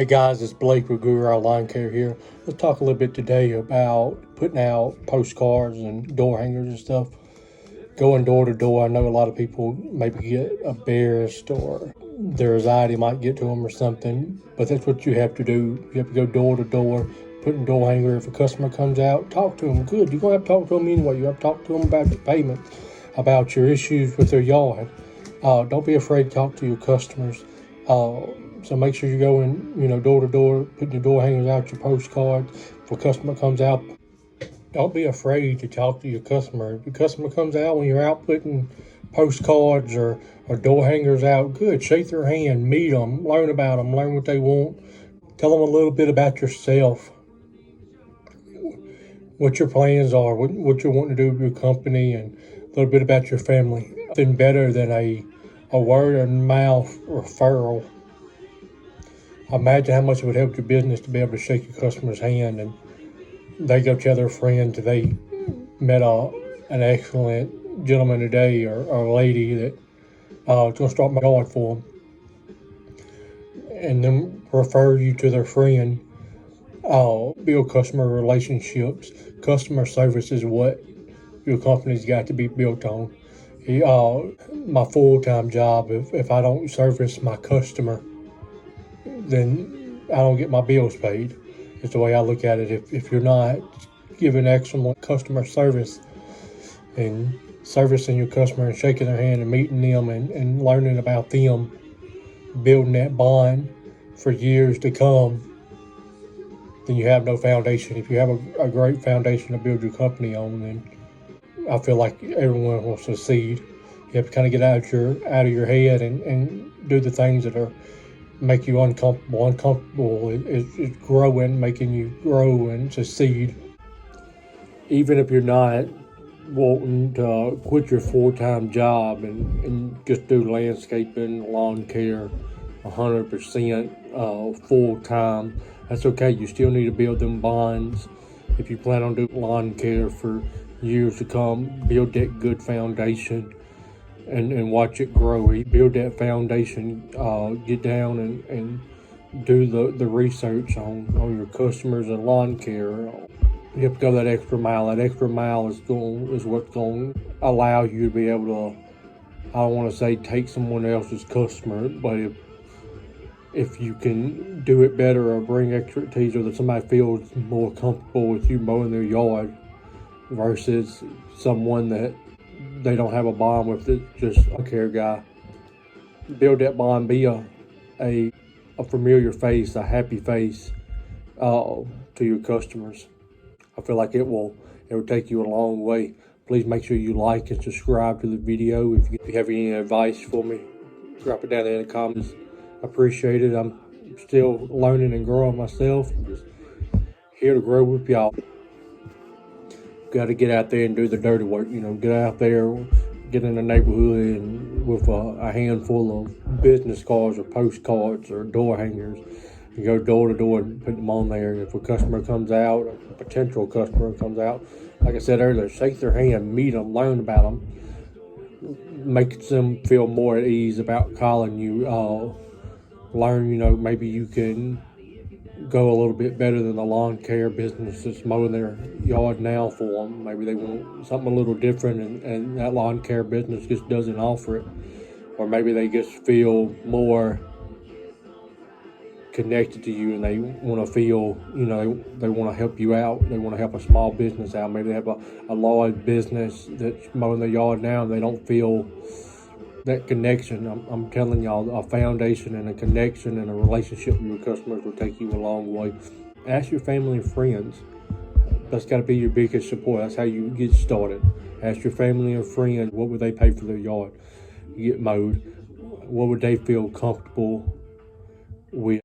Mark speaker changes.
Speaker 1: Hey guys, it's Blake with Guru Lawn Care here. Let's talk a little bit today about putting out postcards and door hangers and stuff. Going door to door, I know a lot of people maybe get embarrassed or their anxiety might get to them or something, but that's what you have to do. You have to go door to door, putting door hanger. If a customer comes out, talk to them. Good, you're going to have to talk to them anyway. You have to talk to them about your payment, about your issues with their yard. Don't be afraid to talk to your customers. So make sure you go in, door to door, putting your door hangers out, your postcards. If a customer comes out, don't be afraid to talk to your customer. If your customer comes out when you're out putting postcards or door hangers out, good, shake their hand, meet them, learn about them, learn what they want. Tell them a little bit about yourself, what your plans are, what you're wanting to do with your company, and a little bit about your family. Nothing better than a word of mouth referral. Imagine how much it would help your business to be able to shake your customer's hand and they go tell their friends they met an excellent gentleman today or lady that is going to start my yard for them, and then refer you to their friend. Build customer relationships. Customer service is what your company's got to be built on. My full-time job, if I don't service my customer, then I don't get my bills paid. It's the way I look at it. If you're not giving excellent customer service and servicing your customer and shaking their hand and meeting them and learning about them, building that bond for years to come, then you have no foundation. If you have a great foundation to build your company on, then I feel like everyone will succeed. You have to kind of get out of your head and do the things that are make you uncomfortable. Uncomfortable is growing, making you grow and succeed. Even if you're not wanting to quit your full-time job and just do landscaping, lawn care 100% full-time, that's okay. You still need to build them bonds. If you plan on doing lawn care for years to come, build that good foundation and watch it grow. Build that foundation, get down and do the research on your customers and lawn care. You have to go that extra mile. That extra mile is what's going to allow you to be able to, I don't want to say take someone else's customer, but if you can do it better or bring expertise, or that somebody feels more comfortable with you mowing their yard versus someone that they don't have a bond with, it just a care guy. Build that bond. Be a familiar face, a happy face to your customers. I feel like it will take you a long way. Please make sure you like and subscribe to the video. If you have any advice for me, drop it down there in the comments. I appreciate it. I'm still learning and growing myself. I'm just here to grow with y'all. Got to get out there and do the dirty work. Get out there, get in the neighborhood and with a handful of business cards or postcards or door hangers. You go door to door and put them on there. If a customer comes out, a potential customer comes out, like I said earlier, shake their hand, meet them, learn about them, make them feel more at ease about calling you. Learn, maybe you can go a little bit better than the lawn care business that's mowing their yard now for them. Maybe they want something a little different and that lawn care business just doesn't offer it. Or maybe they just feel more connected to you and they want to feel, they want to help you out. They want to help a small business out. Maybe they have a large business that's mowing their yard now and they don't feel that connection. I'm telling y'all, a foundation and a connection and a relationship with your customers will take you a long way. Ask your family and friends. That's got to be your biggest support. That's how you get started. Ask your family and friends, what would they pay for their yard to get mowed? What would they feel comfortable with?